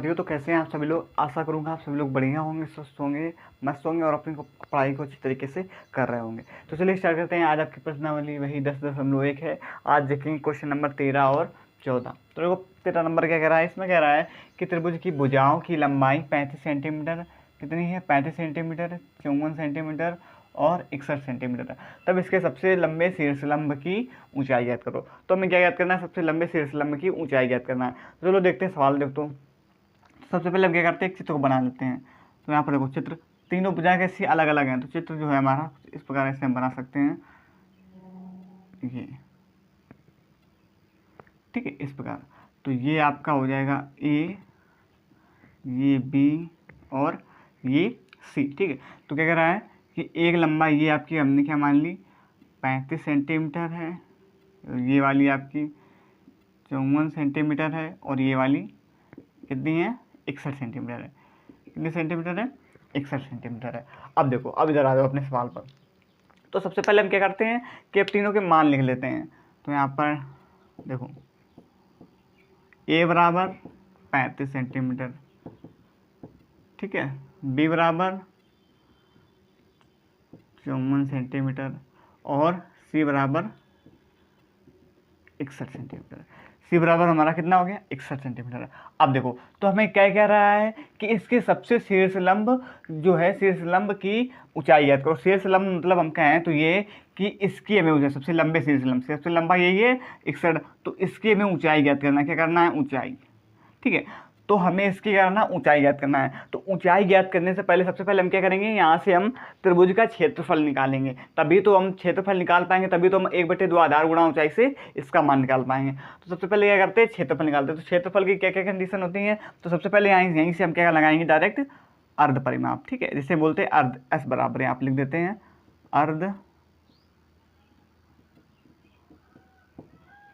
परियों। तो कैसे हैं आप सभी लोग? आशा करूँगा आप सभी लोग बढ़िया होंगे, स्वस्थ होंगे, मस्त होंगे और अपनी पढ़ाई को अच्छी तरीके से कर रहे होंगे। तो चलिए स्टार्ट करते हैं। आज आपकी प्रश्नावली वही 10.1 है। आज देखेंगे क्वेश्चन नंबर 13 और 14। तो देखो 13 नंबर क्या कह रहा है, इसमें कह रहा है कि त्रिभुज की भुजाओं की लंबाई 35 सेंटीमीटर कितनी है, 35 सेंटीमीटर, 54 सेंटीमीटर और 61 सेंटीमीटर है। तब इसके सबसे लंबे शीर्षलंब की ऊंचाई ज्ञात करो। तो हमें क्या ज्ञात करना है? सबसे लंबे शीर्षलंब की ऊंचाई ज्ञात करना है। तो चलो देखते हैं सवाल। देखो तो सबसे पहले हम क्या करते हैं, एक चित्र को बना लेते हैं। तो यहाँ पर देखो चित्र, तीनों भुजाएं कैसी अलग अलग हैं। तो चित्र जो है हमारा इस प्रकार ऐसे हम बना सकते हैं, ये ठीक है, इस प्रकार। तो ये आपका हो जाएगा ए, ये बी और ये सी। ठीक है, तो क्या कह रहा है कि एक लंबाई ये आपकी हमने क्या मान ली 35 सेंटीमीटर है, ये वाली आपकी 54 सेंटीमीटर है और ये वाली कितनी है 61 सेंटीमीटर है। कितनी सेंटीमीटर है? 61 सेंटीमीटर है। अब देखो, अब इधर आ जाओ अपने सवाल पर। तो सबसे पहले हम क्या करते हैं कि अब तीनों के मान लिख लेते हैं। तो यहाँ पर देखो ए बराबर 35 सेंटीमीटर, ठीक है, बी बराबर 54 सेंटीमीटर और सी बराबर 61 सेंटीमीटर। सी बराबर हमारा कितना हो गया 61 सेंटीमीटर। अब देखो तो हमें क्या कह रहा है कि इसके सबसे शीर्षलंब जो है, शीर्षलंब की ऊंचाई ज्ञात करो। शीर्षलंब मतलब हम कहें तो ये कि इसकी हमें ऊंचाई, सबसे लंबे शीर्षलंब, सबसे लंबा यही है 61, तो इसकी हमें ऊंचाई ज्ञात करना है। क्या करना है? ऊंचाई। ठीक है, तो हमें इसकी क्या करना, ऊंचाई ज्ञात करना है। तो ऊंचाई ज्ञात करने से पहले सबसे पहले हम क्या करेंगे, यहाँ से हम त्रिभुज का क्षेत्रफल निकालेंगे। तभी तो हम क्षेत्रफल निकाल पाएंगे, तभी तो हम 1/2 आधार गुणा ऊंचाई से इसका मान निकाल पाएंगे। तो सबसे पहले क्या करते हैं, क्षेत्रफल निकालते हैं। तो क्षेत्रफल की क्या क्या कंडीशन होती है? तो सबसे पहले यहीं से हम क्या लगाएंगे, डायरेक्ट अर्ध परिमाप। ठीक है, जिसे बोलते हैं अर्ध, एस बराबर आप लिख देते हैं अर्ध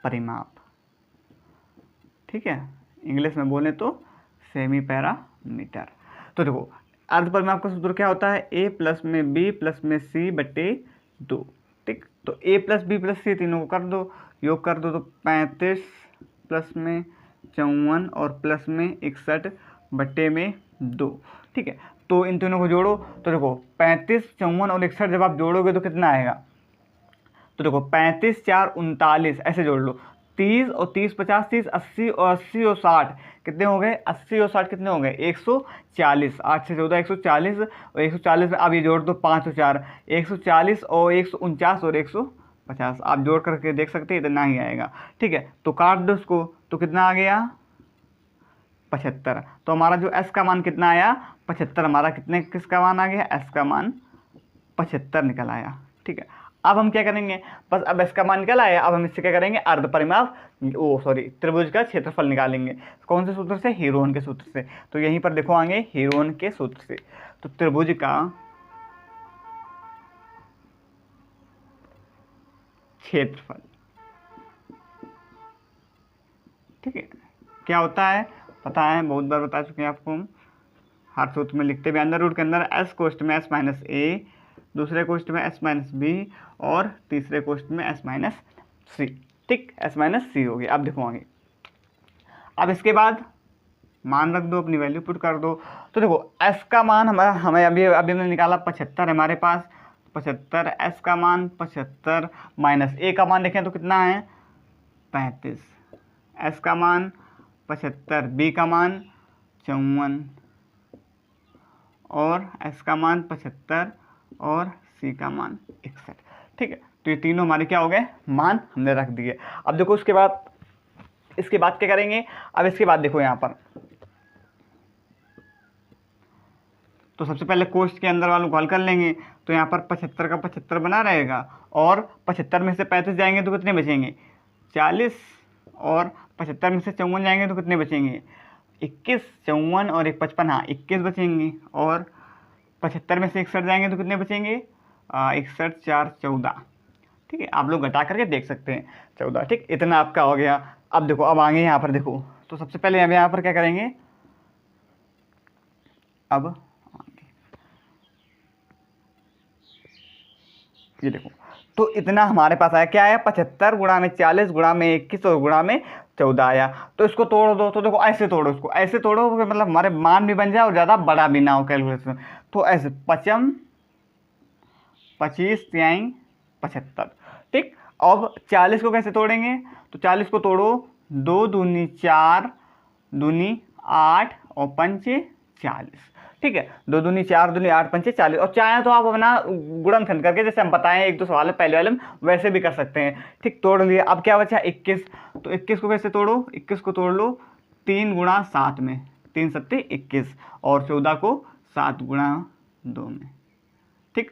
परिमाप। ठीक है, इंग्लिश में बोले तो सेमी पैरामीटर। तो देखो अर्ध परिमाप का सूत्र क्या होता है, ए प्लस में बी प्लस में सी बटे 2। ठीक, तो ए प्लस बी प्लस सी तीनों को कर दो, योग कर दो। तो 35 प्लस में 54 और प्लस में 61 बटे में 2। ठीक है, तो इन तीनों को जोड़ो। तो देखो 35, 54 और 61 जब आप जोड़ोगे तो कितना आएगा? तो देखो 35 4 39 ऐसे जोड़ लो। 30 और 30 50 30 80 और 80 और 60 कितने हो गए? 80 और 60 कितने हो गए? 140। 8 से 14 140 और 140 में अब ये जोड़ दो 5 और 4 140 और 149 और 150। आप जोड़ करके देख सकते हैं इतना ही आएगा। ठीक है, तो काट दो उसको, तो कितना आ गया 75। तो हमारा जो एस का मान कितना आया 75। हमारा कितने किसका मान आ गया? एस का मान 75 निकल आया। ठीक है, अब हम क्या करेंगे, बस अब इसका मान निकल आया, अब हम इससे क्या करेंगे, अर्ध परिमाप त्रिभुज का क्षेत्रफल निकालेंगे। कौन से सूत्र से? हीरोन के सूत्र से। तो यहीं पर देखो आगे हीरोन के सूत्र से। तो त्रिभुज का क्षेत्रफल, ठीक है, क्या होता है पता है, बहुत बार बता चुके हैं आपको हम, हर सूत्र में लिखते भी अंडर रूट के अंदर एस कोष्ठ में एस माइनस ए, दूसरे कोष्ठ में एस माइनस बी और तीसरे कोष्ठ में एस माइनस सी। ठीक, एस माइनस सी हो गया। अब देखो आगे, अब इसके बाद मान रख दो, अपनी वैल्यू पुट कर दो। तो देखो एस का मान हमारा हमें अभी हमने निकाला 75 हमारे पास 75। एस का मान 75 माइनस ए का मान देखें तो कितना है 35। एस का मान 75, बी का मान 54 और एस का मान 75 और सी का मान 61। ठीक है, तो ये तीनों हमारे क्या हो गए, मान हमने रख दिए। अब देखो इसके बाद क्या करेंगे, अब इसके बाद देखो यहाँ पर, तो सबसे पहले कोष्ठ के अंदर वालों को हल कर लेंगे। तो यहाँ पर 75 का 75 बना रहेगा और 75 में से 35 जाएंगे तो कितने बचेंगे 40 और 75 में से 54 जाएंगे तो कितने बचेंगे 21। 54 और 1 55, हाँ 21 बचेंगे। और 75 में से 61 जाएंगे तो कितने बचेंगे 61 4 14। ठीक है, आप लोग घटा करके देख सकते हैं 14। ठीक, इतना आपका हो गया। अब देखो, अब आगे यहाँ पर देखो, तो सबसे पहले हम यहाँ पर क्या करेंगे, अब ये देखो, तो इतना हमारे पास आया, क्या आया 75 गुणा में 40 गुणा में 21 और गुणा में 14 आया। तो इसको तोड़ दो, तो देखो ऐसे तोड़ो, इसको ऐसे तोड़ो कि मतलब हमारे मान भी बन जाए और ज़्यादा बड़ा भी ना हो कैलकुलेशन। तो ऐसे 55 25 तिहाई 75, ठीक। अब 40 को कैसे तोड़ेंगे, तो 40 को तोड़ो, 2 दूनी 4, दूनी 8 और पंचे 40, ठीक है। 2 दूनी 4 दूनी 8 पंचे 40। और चाहे तो आप अपना गुणनखंड करके, जैसे हम बताएं एक दो सवाल है पहले वाले में, वैसे भी कर सकते हैं, ठीक। तोड़ लिए। अब क्या बचा 21, तो 21 को कैसे तोड़ो, 21 को तोड़ लो 3 गुणा 7 में, 3 सत्ते 21, और 14 को 7 गुणा 2 में, ठीक।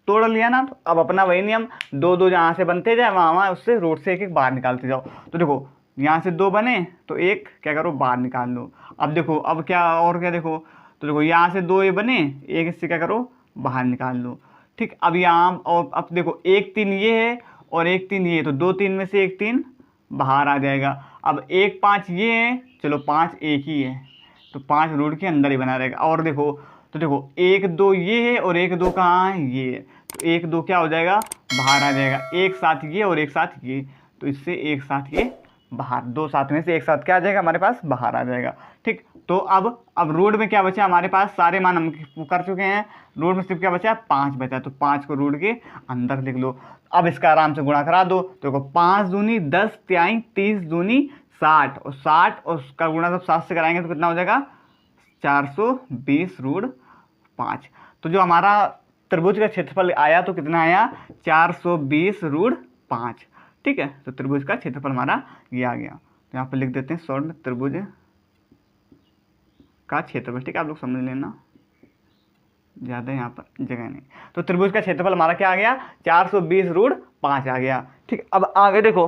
तोड़ लिया ना। तो अब अपना वही नियम, 2 2 जहाँ से बनते जाए वहाँ उससे रूट से एक एक बाहर निकालते जाओ। तो देखो यहाँ से 2 बने तो एक क्या करो बाहर निकाल लो। अब देखो अब क्या और क्या, देखो तो देखो यहाँ से 2 ये बने, एक इससे क्या करो बाहर निकाल लो, ठीक। अब यहाँ और अब देखो 1 3 ये है और 1 3 ये, तो 2 3 में से 1 3 बाहर आ जाएगा। अब 1 5 ये है, चलो 5 एक ही है, तो 5 रूट के अंदर ही बना रहेगा। और देखो तो देखो 1 2 ये है और 1 2 कहाँ है, ये है, तो 1 2 क्या हो जाएगा बाहर आ जाएगा। एक साथ ये और एक साथ ये, तो इससे एक साथ ये बाहर, 2 साथ में से एक साथ क्या आ जाएगा हमारे पास बाहर आ जाएगा, ठीक। तो अब रूट में क्या बचा हमारे पास, सारे मान हम कर चुके हैं, रूट में सिर्फ क्या बचा 5 बचा, तो 5 को रूट के अंदर लिख लो। अब इसका आराम से गुणा करा दो, तो देखो 5 दूनी 10 तिहाई 30 दूनी 60, और 60 और उसका गुणा जब 7 से कराएंगे तो कितना हो जाएगा 420 रूट 5। तो जो हमारा त्रिभुज का क्षेत्रफल आया तो कितना आया 420 रूट 5, ठीक है। तो त्रिभुज का क्षेत्रफल हमारा ये आ गया। तो यहाँ पर लिख देते हैं शॉर्ट में त्रिभुज का क्षेत्रफल, ठीक है। आप लोग समझ लेना, ज़्यादा यहाँ पर जगह नहीं। तो त्रिभुज का क्षेत्रफल हमारा क्या आ गया 420 रूट 5 आ गया, ठीक। अब आगे देखो,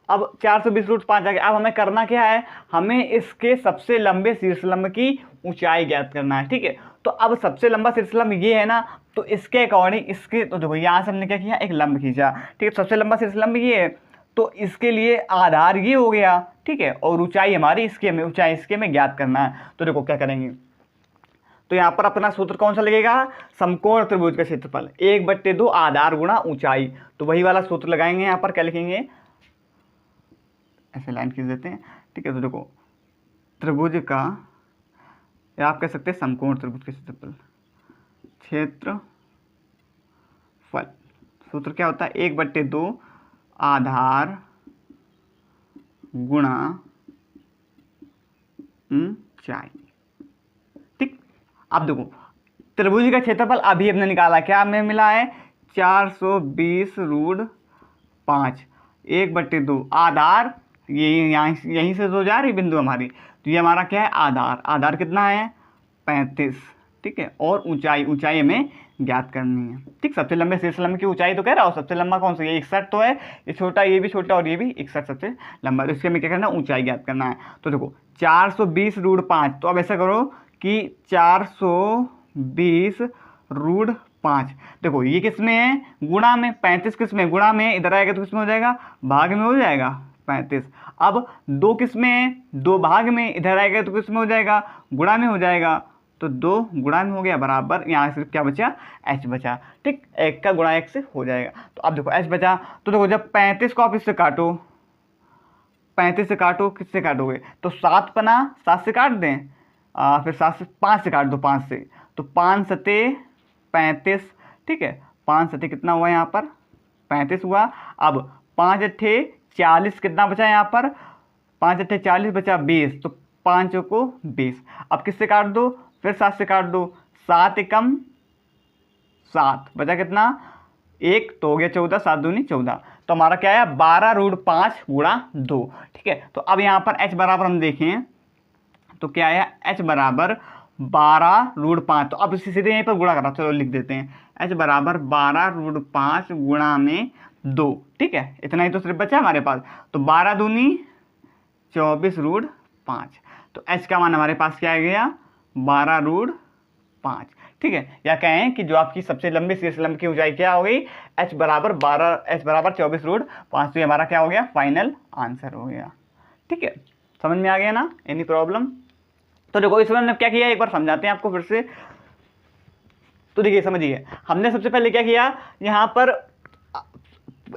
अब 420 रूट 5 आ गया। अब हमें करना क्या है, हमें इसके सबसे लंबे शीर्षलंब की ऊंचाई ज्ञात करना है, ठीक है। तो अब सबसे लंबा शीर्षलंब ये है ना, तो इसके अकॉर्डिंग इसके, तो देखो यहाँ से हमने क्या किया एक लंब खींचा, ठीक है। सबसे लंबा शीर्षलंब ये है, तो इसके लिए आधार ये हो गया, ठीक है, और ऊंचाई हमारी इसके में, ऊंचाई इसके में ज्ञात करना है। तो देखो क्या करेंगे, तो यहाँ पर अपना सूत्र कौन सा लगेगा, समकोण त्रिभुज का क्षेत्रफल 1/2 आधार गुणा ऊंचाई। तो वही वाला सूत्र लगाएंगे। यहाँ पर क्या लिखेंगे, ऐसे लाइन खींच देते हैं, ठीक है। तो देखो त्रिभुज का, या आप कह सकते हैं समकोण त्रिभुज का क्षेत्रफल, सूत्र क्या होता है 1/2 आधार गुणा ऊंचाई, ठीक। अब देखो त्रिभुज का क्षेत्रफल अभी हमने निकाला, क्या हमें मिला है 420 रूट 5, 1/2 आधार, ये यहाँ यहीं से तो जा रही बिंदु हमारी, तो ये हमारा क्या है आधार, आधार कितना है 35, ठीक है। और ऊंचाई, ऊंचाई हमें ज्ञात करनी है, ठीक। सबसे लंबे शीर्षलंब की ऊंचाई तो कह रहा हूँ, सबसे लंबा कौन सा, ये 61 तो है, ये छोटा, ये भी छोटा और ये भी 61 सबसे लंबा, तो इसके हमें क्या करना है ऊंचाई ज्ञात करना है। तो देखो 420 रूट 5, तो अब ऐसा करो कि 420 रूट 5, देखो ये किस में है गुणा में, 35 किस में गुणा में, इधर आएगा तो किस में हो जाएगा भाग में हो जाएगा 35। अब 2 किस में है 2 भाग में, इधर आएगा तो किस में हो जाएगा गुणा में हो जाएगा, तो 2 गुणा में हो गया बराबर, यहाँ सिर्फ क्या बचा h बचा, ठीक। 1 का गुणा 1 से हो जाएगा। तो अब देखो h बचा, तो देखो जब 35 को आप इससे काटो, 35 से काटो, किससे काटोगे, तो 7 पना 7 से काट दें, फिर 7 से 5 से काट दो, 5 से, तो 5 सते 35, ठीक है। 5 सते कितना हुआ यहाँ पर 35 हुआ। अब 5 अट्ठे 40 कितना बचा यहाँ पर, 5 अट्ठे 40 बचा 20, तो 5 को 20। अब किससे काट दो, फिर 7 से काट दो, 7 एकम 7 बचा कितना 1, तो हो गया 14, 7 दूनी 14, तो हमारा क्या है 12 रूट 5 गुणा 2, ठीक है। तो अब यहाँ पर h बराबर हम देखें तो क्या है h बराबर 12 रूट 5, तो अब इसी सीधे यहीं पर गुणा करा, चलो लिख देते हैं h बराबर 12 रूट 5 गुणा में 2, ठीक है। इतना ही तो सिर्फ बचा हमारे पास, तो 12 दूनी 24 रूट 5, तो h का मान हमारे पास क्या आ गया 12 रूट 5, ठीक है। या कहें कि जो आपकी सबसे लंबी शीर्षलंब की ऊंचाई क्या हो गई h बराबर 24 रूट 5, तो ये हमारा क्या हो गया फाइनल आंसर हो गया, ठीक है। समझ में आ गया ना, एनी प्रॉब्लम। तो देखो इसमें हमने क्या किया एक बार समझाते हैं आपको फिर से। तो देखिए समझिए, हमने सबसे पहले क्या किया, यहाँ पर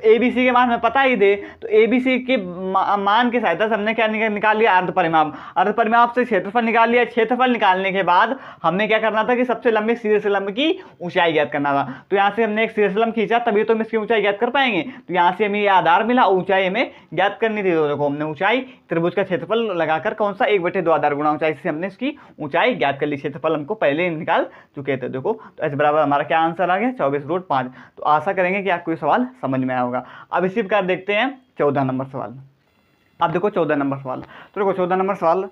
ए बी सी के मान हमें पता ही दे, तो ए बी सी के मान की सहायता से हमने क्या निकाल लिया, अर्ध परिमाप। अर्ध परिमाप से क्षेत्रफल निकाल लिया। क्षेत्रफल निकालने के बाद हमने क्या करना था कि सबसे लंबे सिरे से लंब की ऊंचाई ज्ञात करना था। तो यहाँ से हमने एक सिरे से लंब खींचा, तभी तो हम इसकी ऊंचाई ज्ञात कर पाएंगे। तो यहाँ से हमें ये आधार मिला, ऊंचाई हमें ज्ञात करनी थी। तो देखो हमने ऊंचाई त्रिभुज का क्षेत्रफल लगाकर कौन सा 1/2 आधार गुणा ऊंचाई से हमने इसकी ऊंचाई ज्ञात कर ली। क्षेत्रफल हमको पहले ही निकाल चुके थे। देखो तो एच बराबर हमारा क्या आंसर आ गया, 24√5। तो आशा करेंगे कि आपको ये सवाल समझ में आया होगा। अब इसी प्रकार देखते हैं 14 नंबर सवाल। अब देखो 14 नंबर सवाल। तो देखो 14 नंबर सवाल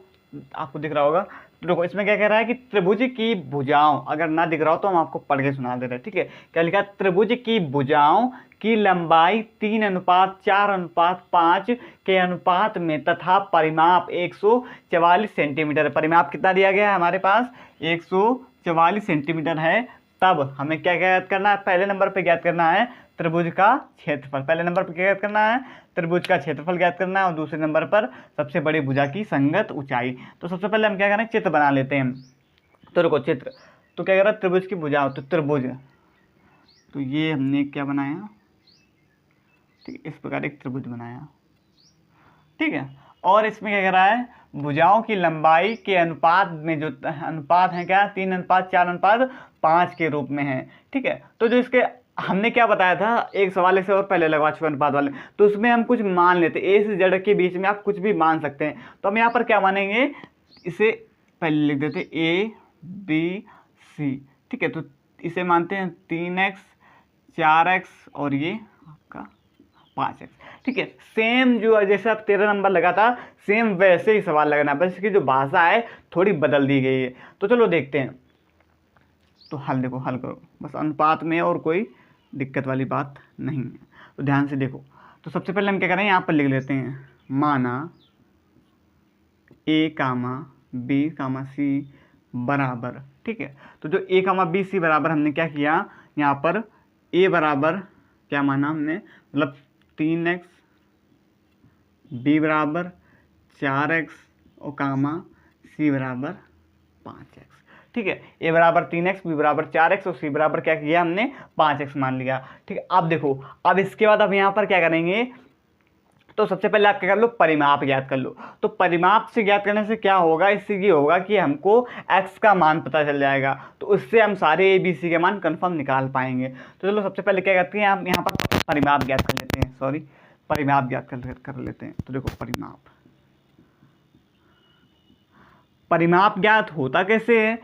आपको दिख रहा होगा। तो देखो इसमें क्या कह रहा है कि त्रिभुज की भुजाओं, अगर ना दिख रहा हो तो हम आपको पढ़ के सुना दे रहे हैं, ठीक है। क्या लिखा, त्रिभुज की भुजाओं की लंबाई 3:4:5 के अनुपात में तथा परिमाप 144 सेंटीमीटर। परिमाप कितना दिया गया है हमारे पास, 144 सेंटीमीटर है। तब हमें क्या ज्ञात करना है, पहले नंबर पे ज्ञात करना है त्रिभुज का क्षेत्रफल। पहले नंबर पर क्या ज्ञात करना है, त्रिभुज का क्षेत्रफल ज्ञात करना है। और दूसरे नंबर पर सबसे बड़ी भुजा की संगत ऊंचाई। तो सबसे पहले हम क्या करें, चित्र बना लेते हैं। तो देखो चित्र, तो क्या कह रहा है, त्रिभुज की भुजा, तो त्रिभुज, तो ये हमने क्या बनाया, ठीक, इस प्रकार एक त्रिभुज बनाया, ठीक है। और इसमें क्या कह रहा है, भुजाओं की लंबाई के अनुपात में जो अनुपात है क्या, 3:4:5 के रूप में है, ठीक है। तो जो इसके हमने क्या बताया था, एक सवाल इसे और पहले लगवा चुके अनुपात वाले, तो उसमें हम कुछ मान लेते, ए से जेड के बीच में आप कुछ भी मान सकते हैं। तो हम यहाँ पर क्या मानेंगे, इसे पहले लिख देते ए बी सी, ठीक है। तो इसे मानते हैं 3x 4x और ये आपका 5x, ठीक है। सेम जो जैसे आप 13 नंबर लगा था, सेम वैसे ही सवाल लगना, बस इसकी जो भाषा है थोड़ी बदल दी गई है। तो चलो देखते हैं। तो हल देखो, हल करो बस अनुपात में, और कोई दिक्कत वाली बात नहीं है। तो ध्यान से देखो। तो सबसे पहले हम क्या करें, यहाँ पर लिख लेते हैं, माना a, b, c बराबर, ठीक है। तो जो a, b, c बराबर हमने क्या किया, यहाँ पर a बराबर क्या माना हमने, मतलब 3x, b बराबर 4x और c बराबर 5x, ठीक है। a बराबर 3x, b बराबर 4x और c बराबर क्या किया हमने, 5x मान लिया, ठीक है। अब देखो, अब इसके बाद अब यहाँ पर क्या करेंगे, तो सबसे पहले आप क्या कर लो, परिमाप ज्ञात कर लो। तो परिमाप से ज्ञात करने से क्या होगा, इससे ये होगा कि हमको x का मान पता चल जाएगा। तो उससे हम सारे ए बी सी के मान कंफर्म निकाल पाएंगे। तो चलो सबसे पहले क्या करते हैं, हम यहाँ पर परिमाप ज्ञात कर लेते हैं, सॉरी परिमाप ज्ञात कर लेते हैं। तो देखो परिमाप ज्ञात होता कैसे है,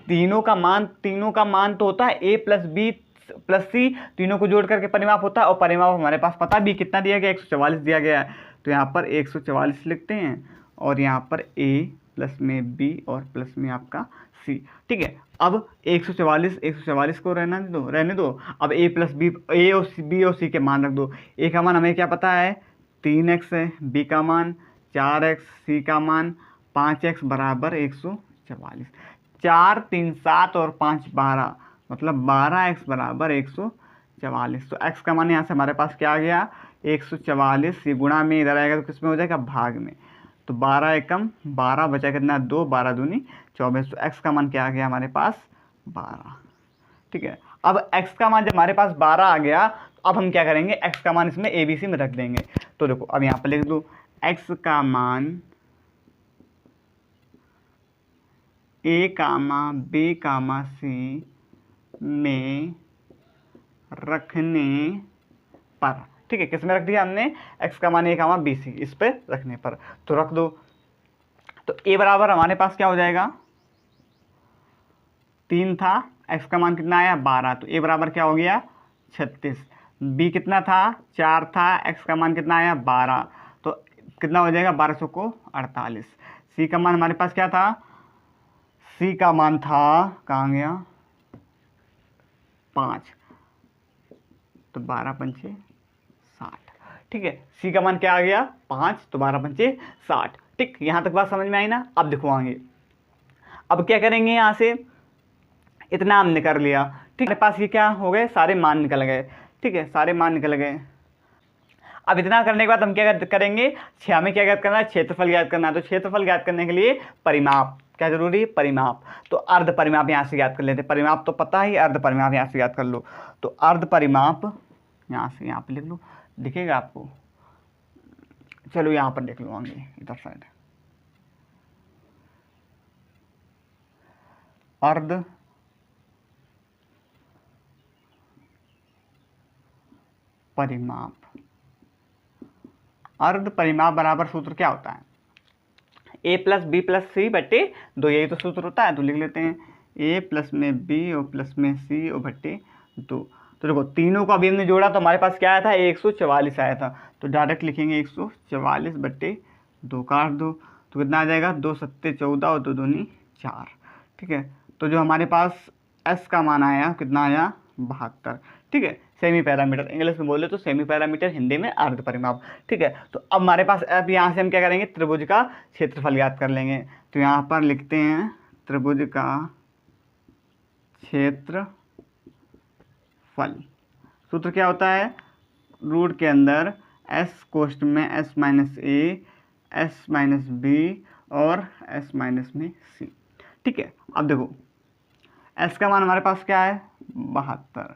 तीनों का मान तो होता है a प्लस बी प्लस सी, तीनों को जोड़ करके परिमाप होता है। और परिमाप हमारे पास पता भी कितना दिया गया, 144 दिया गया है। तो यहाँ पर 144 लिखते हैं, और यहाँ पर a प्लस में b और प्लस में आपका c, ठीक है। अब 144 को रहने दो। अब a प्लस बी, a और b और c के मान रख दो। a का मान हमें क्या पता है, 3x है, b का मान 4x, c का मान 5x बराबर 144। 4 3 7 और 5 12, मतलब 12x बराबर 144। तो x का मान यहाँ से हमारे पास क्या आ गया, 144। ये गुणा में इधर आएगा तो किस में हो जाएगा, भाग में। तो 12 एकम 12 बचा कितना, 2, 12 दूनी 24। तो x का मान क्या आ गया हमारे पास, 12, ठीक है। अब x का मान जब हमारे पास 12 आ गया, तो अब हम क्या करेंगे, x का मान इसमें ए बी सी में रख देंगे। तो देखो अब यहाँ पर लिख दो, x का मान a, b, c में रखने पर, ठीक है। किस में रख दिया हमने, x का मान a, b, c, इस पे रखने पर। तो रख दो। तो a बराबर हमारे पास क्या हो जाएगा, 3 था, x का मान कितना आया 12, तो a बराबर क्या हो गया 36। b कितना था, 4 था, x का मान कितना आया 12, तो कितना हो जाएगा 1200 को 48। c का मान हमारे पास क्या था, c का मान था, कहाँ गया, 5, तो 12 पंचे 60, ठीक है। c का मान क्या आ गया 5, तो 12 पंचे 60, ठीक। यहाँ तक बात समझ में आई ना। अब देखो आगे, अब क्या करेंगे, यहाँ से इतना हमने कर लिया, ठीक। मेरे पास ये क्या हो गए, सारे मान निकल गए, ठीक है, सारे मान निकल गए। अब इतना करने के बाद हम क्या करेंगे, हमें क्या ज्ञात करना है, क्षेत्रफल ज्ञात करना है। तो क्षेत्रफल ज्ञात करने के लिए परिमाप क्या जरूरी है, परिमाप। तो अर्ध परिमाप यहाँ से ज्ञात कर लेते हैं। परिमाप तो पता ही, अर्ध परिमाप यहाँ से ज्ञात कर लो। तो अर्ध परिमाप यहाँ से यहाँ पे लिख लो, दिखेगा आपको। चलो यहाँ पर देख लो आगे इधर साइड, अर्ध परिमाप। अर्ध परिमाप बराबर सूत्र क्या होता है? ए प्लस बी प्लस सी बट्टे 2, यही तो सूत्र होता है। तो लिख लेते हैं ए प्लस में बी और प्लस में सी और बट्टे 2। तो देखो तीनों को अभी हमने जोड़ा तो हमारे पास क्या आया था? 144 आया था। तो डायरेक्ट लिखेंगे 144 बट्टे 2, काट दो तो कितना आ जाएगा? 2 सत्ते 14 और 2 दूनी 4। ठीक है, तो जो हमारे पास एस का मान आया कितना आया? 72। ठीक है, सेमी पैरामीटर इंग्लिश में बोले तो सेमी पैरामीटर, हिंदी में अर्ध परिमाप। ठीक है, तो अब हमारे पास अब यहाँ से हम क्या करेंगे? त्रिभुज का क्षेत्रफल ज्ञात कर लेंगे। तो यहाँ पर लिखते हैं त्रिभुज का क्षेत्रफल। सूत्र क्या होता है? रूट के अंदर एस कोष्ठ में एस माइनस ए, एस माइनस बी और एस माइनस में सी। ठीक है, अब देखो एस का मान हमारे पास क्या है? 72।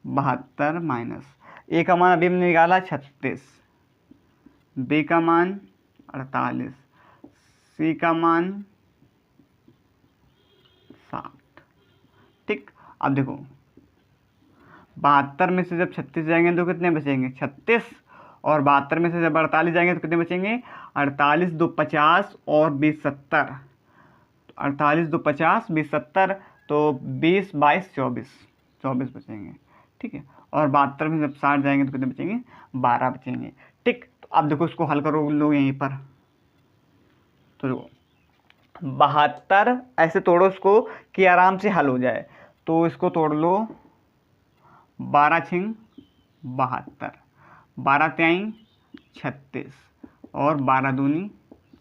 72 माइनस ए का मान अभी हमने निकाला 36, बी का मान 48, सी का मान 7। ठीक, अब देखो 72 में से जब 36 जाएंगे तो कितने बचेंगे? 36। और 72 में से जब 48 जाएंगे तो कितने बचेंगे? 48 2 50 और 20 70। 48 2 50 20 70, तो 20 22 24 बचेंगे। ठीक है, और 72 में जब 60 जाएंगे तो कितने बचेंगे? 12 बचेंगे। ठीक, तो अब देखो इसको हल करो लोग यहीं पर। तो देखो 72 ऐसे तोड़ो इसको कि आराम से हल हो जाए। तो इसको तोड़ लो, 12 छिंग 72, 12 त्याई 36 और 12 दूनी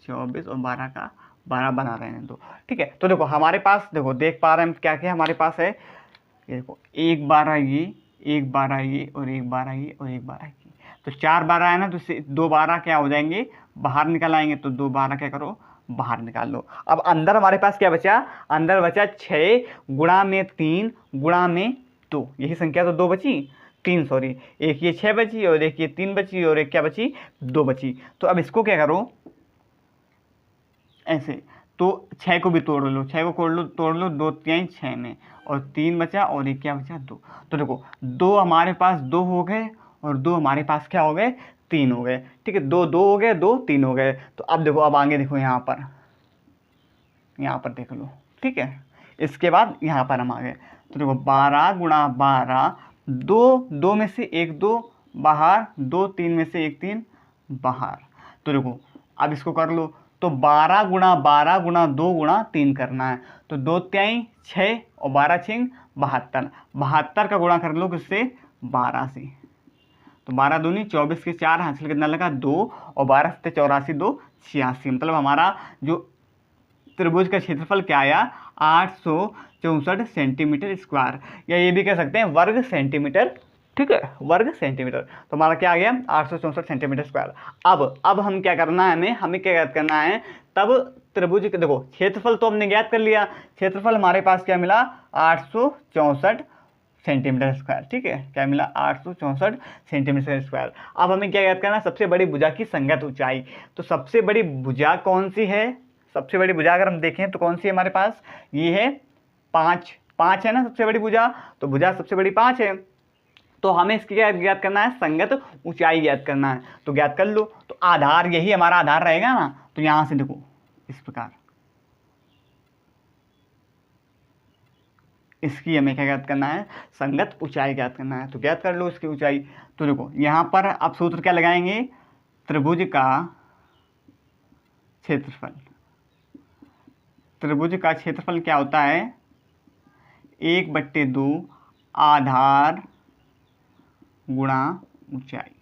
24 और 12 का 12 बना रहे हैं तो। ठीक है, तो देखो हमारे पास देखो देख पा रहे हैं क्या क्या हमारे पास है? ये देखो 1 12 ये, 1 12 ये और 1 12 ये और 1 12 ये। तो 4 12 है ना, तो 2 12 क्या हो जाएंगे? बाहर निकल आएंगे। तो 2 12 क्या करो? बाहर निकाल लो। अब अंदर हमारे पास क्या बचा? अंदर बचा 6 गुणा में 3 गुणा में 2, यही संख्या तो 2 बची, 3 सॉरी, एक ये 6 बची और एक ये 3 बची और एक क्या बची? 2 बची। तो अब इसको क्या करो? ऐसे, तो 6 को भी तोड़ लो, 6 को तोड़ लो 2 3 6 में, और 3 बचा और एक क्या बचा? 2। तो देखो 2 हमारे पास 2 हो गए और 2 हमारे पास क्या हो गए? 3 हो गए। ठीक है, 2 2 हो गए, 2 3 हो गए। तो अब देखो, अब आगे देखो, यहाँ पर देख लो। ठीक है, इसके बाद यहाँ पर हम आ गए। तो देखो 12 गुणा 12, 2 में से 1 2 बाहर, 2 3 में से 1 3 बाहर। तो देखो अब इसको कर लो। तो 12 गुणा 12 गुणा 2 गुणा 3 करना है। तो 2 त्याई 6 और 12 छिंग 72। 72 का गुणा कर लो किससे? 12 से। तो 12 दूनी 24 के 4, हासिल कितना लगा? 2 और 12 से 84 2 86। मतलब हमारा जो त्रिभुज का क्षेत्रफल क्या आया? 864 सेंटीमीटर स्क्वायर, या ये भी कह सकते हैं वर्ग सेंटीमीटर। ठीक है, वर्ग सेंटीमीटर। तो हमारा क्या आ गया? 864 सेंटीमीटर स्क्वायर। अब हम क्या करना है? हमें क्या ज्ञात करना है? तब त्रिभुज के देखो क्षेत्रफल तो हमने ज्ञात कर लिया। क्षेत्रफल हमारे पास क्या मिला? 864 सेंटीमीटर स्क्वायर। ठीक है, क्या मिला? 864 सेंटीमीटर स्क्वायर। अब हमें क्या ज्ञात करना है? सबसे बड़ी भुजा की संगत ऊंचाई। तो सबसे बड़ी भुजा कौन सी है? सबसे बड़ी भुजा अगर हम देखें तो कौन सी है हमारे पास? ये है 5 है ना सबसे बड़ी भुजा। तो भुजा सबसे बड़ी 5 है। तो हमें इसकी क्या ज्ञात करना है? संगत ऊंचाई ज्ञात करना है। तो ज्ञात कर लो। तो आधार, यही हमारा आधार रहेगा ना। तो यहां से देखो इस प्रकार, इसकी हमें क्या ज्ञात करना है? संगत ऊंचाई ज्ञात करना है। तो ज्ञात कर लो इसकी ऊंचाई। तो देखो यहां पर अब सूत्र क्या लगाएंगे? त्रिभुज का क्षेत्रफल। त्रिभुज का क्षेत्रफल क्या होता है? 1/2 आधार गुणा ऊंचाई।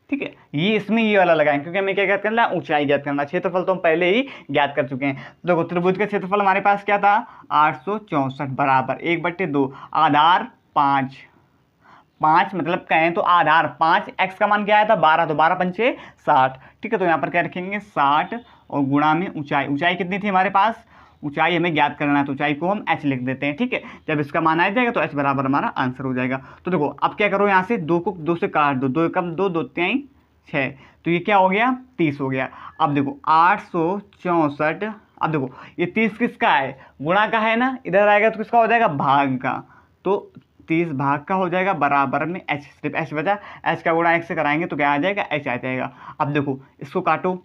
ठीक है, ये इसमें ये वाला लगाएं क्योंकि हमें क्या ज्ञात करना है? ऊंचाई ज्ञात करना। क्षेत्रफल तो हम पहले ही ज्ञात कर चुके हैं। देखो त्रिभुज का क्षेत्रफल हमारे पास क्या था? 864 बराबर 1/2 आधार 5। 5 मतलब कहें तो आधार 5, x का मान क्या आया था? 12। तो 12 पंचे 60। ठीक है, तो यहाँ पर क्या रखेंगे? 60 और गुणा में ऊंचाई। ऊंचाई कितनी थी हमारे पास? ऊंचाई हमें ज्ञात करना है, तो ऊंचाई को हम h लिख देते हैं। ठीक है, जब इसका मान आ जाएगा तो h बराबर हमारा आंसर हो जाएगा। तो देखो अब क्या करो, यहाँ से 2 को 2 से काट दो, 2 एकम 2, 2 तिहाई 6, तो ये क्या हो गया 30 हो गया। अब देखो 864, अब देखो ये 30 किसका है, गुणा का है ना, इधर आएगा तो किसका हो जाएगा भाग का, तो 30 भाग का हो जाएगा बराबर में h, सिर्फ h बचा, h का गुणा 1 से कराएंगे तो क्या आ जाएगा h आ जाएगा। अब देखो इसको काटो,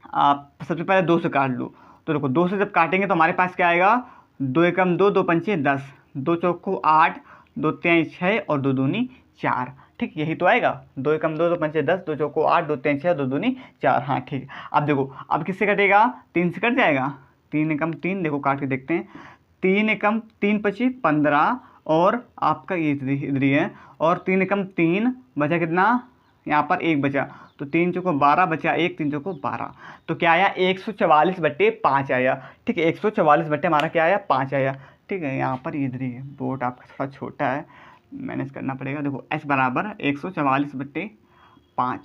आप सबसे पहले 2 से काट लो, तो देखो 2 से जब काटेंगे तो हमारे पास क्या आएगा, 2 एकम 2, 2 पंचे 10, 2 चौको 8, 2 तिहाई 6 और 2 दूनी 4। ठीक, यही तो आएगा, 2 एकम 2, 2 पंचे 10, 2 चौको 8, 2 तिहाई 6, 2 दूनी 4। हाँ ठीक, अब देखो अब किससे कटेगा, 3 से कट जाएगा, 3 एकम 3, देखो काट के देखते हैं, 3 एकम 3 पची 15 और आपका ये इधर ही है, और 3 एकम 3 बचा कितना, यहाँ पर 1 बचा, तो 3 चौको 12 बचा 1, 3 चौको 12, तो क्या आया 144/5 आया। ठीक है, 144 बट्टे हमारा क्या आया 5 आया। ठीक है, यहाँ पर इधर ही है, बोर्ड आपका थोड़ा छोटा है, मैनेज करना पड़ेगा। देखो h बराबर 144/5।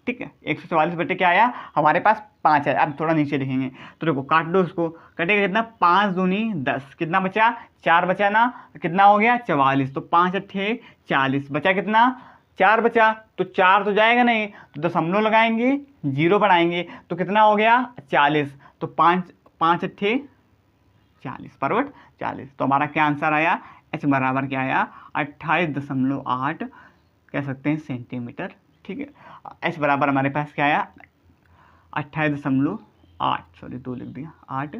ठीक है, 144 बट्टे क्या आया हमारे पास 5 है। अब थोड़ा नीचे लिखेंगे, तो देखो काट दो उसको, कटेगा कितना, 5 दूनी 10, कितना बचा 4 बचा ना, कितना हो गया 44, तो 5 अट्ठे 40, बचा कितना 4 बचा, तो 4 तो जाएगा नहीं, तो दशमलव लगाएंगे, 0 बढ़ाएंगे तो कितना हो गया 40, तो 5 अट्ठे 40 बराबर 40, तो हमारा क्या आंसर आया, h बराबर क्या आया 28.8 कह सकते हैं सेंटीमीटर। ठीक है, h बराबर हमारे पास क्या आया 28.8, सॉरी 2 लिख दिया, 8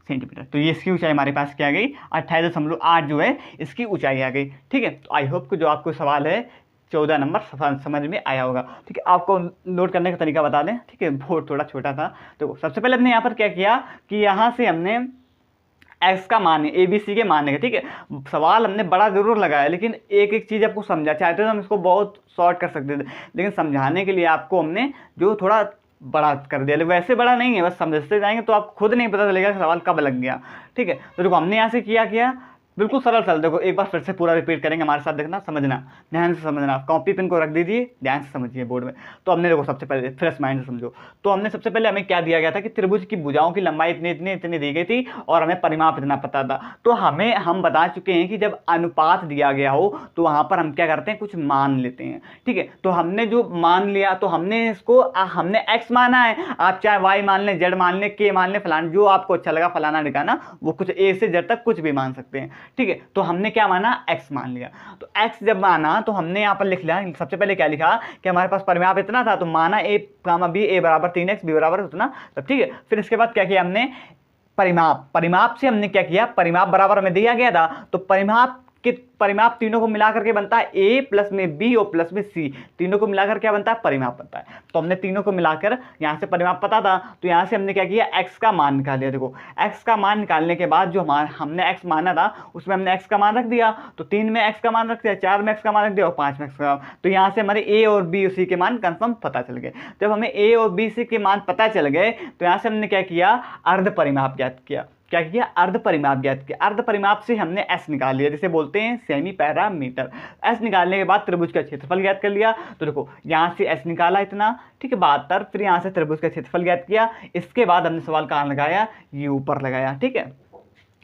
सेंटीमीटर। तो ये इसकी ऊंचाई हमारे पास क्या आ गई 28.8 जो है इसकी ऊंचाई आ गई। ठीक है, तो आई होप कि जो आपको सवाल है 14 नंबर समझ में आया होगा। ठीक है, आपको नोट करने का तरीका बता दें। ठीक है, बोर्ड थोड़ा छोटा था, तो सबसे पहले हमने यहाँ पर क्या किया कि यहाँ से हमने x का मान है, ABC के मान है। ठीक है, सवाल हमने बड़ा जरूर लगाया, लेकिन एक एक चीज़ आपको समझा, चाहते तो हम इसको बहुत शॉर्ट कर सकते थे, लेकिन समझाने के लिए आपको हमने जो थोड़ा बड़ा कर दिया, वैसे बड़ा नहीं है, बस समझते जाएंगे तो आप खुद नहीं पता चलेगा कि सवाल कब लग गया। ठीक है, तो देखो हमने यहाँ से किया बिल्कुल सरल सरल, देखो एक बार फिर से पूरा रिपीट करेंगे, हमारे साथ देखना, समझना, ध्यान से समझना, कॉपी पेन को रख दीजिए, ध्यान से समझिए बोर्ड में। तो हमने देखो सबसे पहले फ्रेश माइंड से समझो, तो हमने सबसे पहले हमें क्या दिया गया था कि त्रिभुज की भुजाओं की लंबाई इतनी इतनी इतनी दी गई थी और हमें परिमाप इतना पता था। तो हम बता चुके हैं कि जब अनुपात दिया गया हो तो वहाँ पर हम क्या करते हैं, कुछ मान लेते हैं। ठीक है, तो हमने जो मान लिया, तो हमने इसको हमने x माना है, आप चाहे y मान लें, z मान लें, k मान लें, फलाना जो आपको अच्छा लगा, फलाना ठिकाना, वो कुछ a से z तक कुछ भी मान सकते हैं। ठीक है, तो हमने क्या माना x मान लिया, तो x जब माना तो हमने यहाँ पर लिख लिया, सबसे पहले क्या लिखा कि हमारे पास परिमाप इतना था, तो माना a, b, a बराबर 3x, b बराबर उतना, तब ठीक है। फिर इसके बाद क्या किया हमने, परिमाप से हमने क्या किया, परिमाप बराबर हमें दिया गया था, तो परिमाप तीनों को मिलाकर के बनता है a प्लस में b और प्लस में c, तीनों को मिलाकर क्या बनता है, परिमाप बनता है। तो हमने तीनों को मिलाकर यहाँ से परिमाप पता था, तो यहाँ से हमने क्या किया, x का मान निकाल लिया। देखो x का मान निकालने के बाद जो हमने x माना था उसमें हमने x का मान रख दिया, तो 3 में x का मान रख दिया, 4 में x का मान रख दिया और 5 में x का, तो यहाँ से हमारे a और b और c के मान कंफर्म पता चल गए। जब हमें a और b c के मान पता चल गए तो यहाँ से हमने क्या किया, अर्ध परिमाप ज्ञात किया। क्या किया, अर्ध परिमाप ज्ञात किया। अर्ध परिमाप से हमने s निकाल लिया, जिसे बोलते हैं सेमी पैरामीटर। s निकालने के बाद त्रिभुज का क्षेत्रफल ज्ञात कर लिया, तो देखो यहाँ से s निकाला इतना, ठीक है 72, फिर यहाँ से त्रिभुज का क्षेत्रफल ज्ञात किया। इसके बाद हमने सवाल कहाँ लगाया, ये ऊपर लगाया। ठीक है,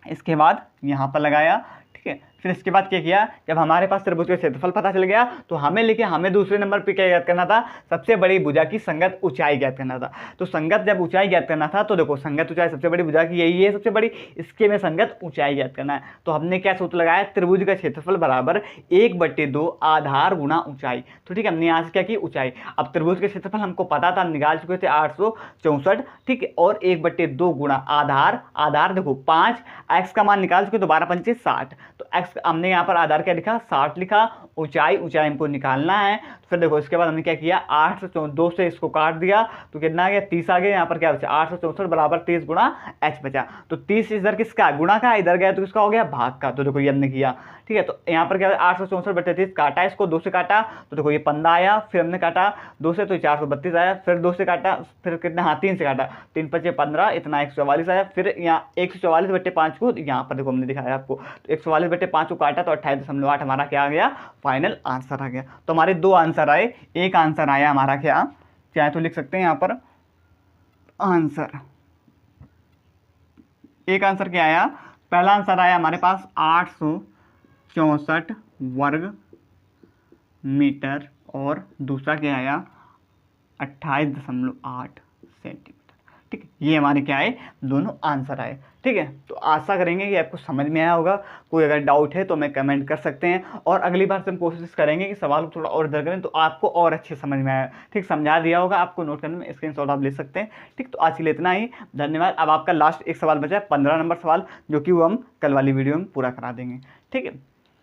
इसके बाद यहाँ पर लगाया। ठीक है, फिर इसके बाद क्या किया, जब हमारे पास त्रिभुज का क्षेत्रफल पता चल गया तो हमें दूसरे नंबर पे क्या ज्ञात करना था, सबसे बड़ी भुजा की संगत ऊंचाई ज्ञात करना था। तो संगत जब ऊंचाई ज्ञात करना था, तो देखो संगत ऊंचाई सबसे बड़ी भुजा की यही है सबसे बड़ी, इसके में संगत ऊंचाई ज्ञात करना है। तो हमने क्या सूत्र लगाया, त्रिभुज का क्षेत्रफल बराबर 1/2 आधार गुणा ऊंचाई। तो ठीक है, हमने यहाँ से क्या की, ऊंचाई। अब त्रिभुज का क्षेत्रफल हमको पता था, निकाल चुके थे 864। ठीक है, और 1/2 गुणा आधार देखो 5, x का मान निकाल चुके तो 12 पंचे 60, तो x हमने यहाँ पर आधार क्या लिखा, 60 लिखा। ऊंचाई हमको निकालना है, तो फिर देखो इसके बाद हमने क्या किया, 802 से इसको काट दिया तो कितना आ गया, 30 आ गया। यहाँ पर क्या बचा, 864 बराबर 30 गुणा h बचा, तो 30 इधर किसका, गुणा का, इधर गया तो किसका हो गया, भाग का। तो देखो ये हमने किया। ठीक है, तो यहाँ पर क्या 864/30 काटा, इसको 2 से काटा तो देखो ये 15 आया, फिर हमने काटा 2 से तो 432 आया, फिर 2 से काटा, फिर कितना, हाँ 3 से काटा, 3 5 15, इतना 144 आया। फिर यहाँ 144/5 को यहाँ पर देखो हमने दिखाया आपको, तो 144/5 को काटा तो 28.8 हमारा क्या आ गया, फाइनल आंसर आ गया। तो हमारे 2 आंसर आए, एक आंसर आया हमारा क्या, चाहे तो लिख सकते हैं यहाँ पर आंसर एक आंसर क्या आया, पहला आंसर आया हमारे पास 864 वर्ग मीटर, और दूसरा क्या आया 28.8 सेंटीमीटर। ठीक है, ये हमारे क्या आए, दोनों आंसर आए। ठीक है, तो आशा करेंगे कि आपको समझ में आया होगा। कोई अगर डाउट है तो हमें कमेंट कर सकते हैं, और अगली बार से हम कोशिश करेंगे कि सवाल को थोड़ा और इधर करें तो आपको और अच्छे समझ में आया। ठीक, समझा दिया होगा आपको, नोट करने में स्क्रीनशॉट आप ले सकते हैं। ठीक, तो आज के लिए इतना ही, धन्यवाद। अब आपका लास्ट एक सवाल बचा है, 15 नंबर सवाल, जो कि वो हम कल वाली वीडियो में पूरा करा देंगे। ठीक है।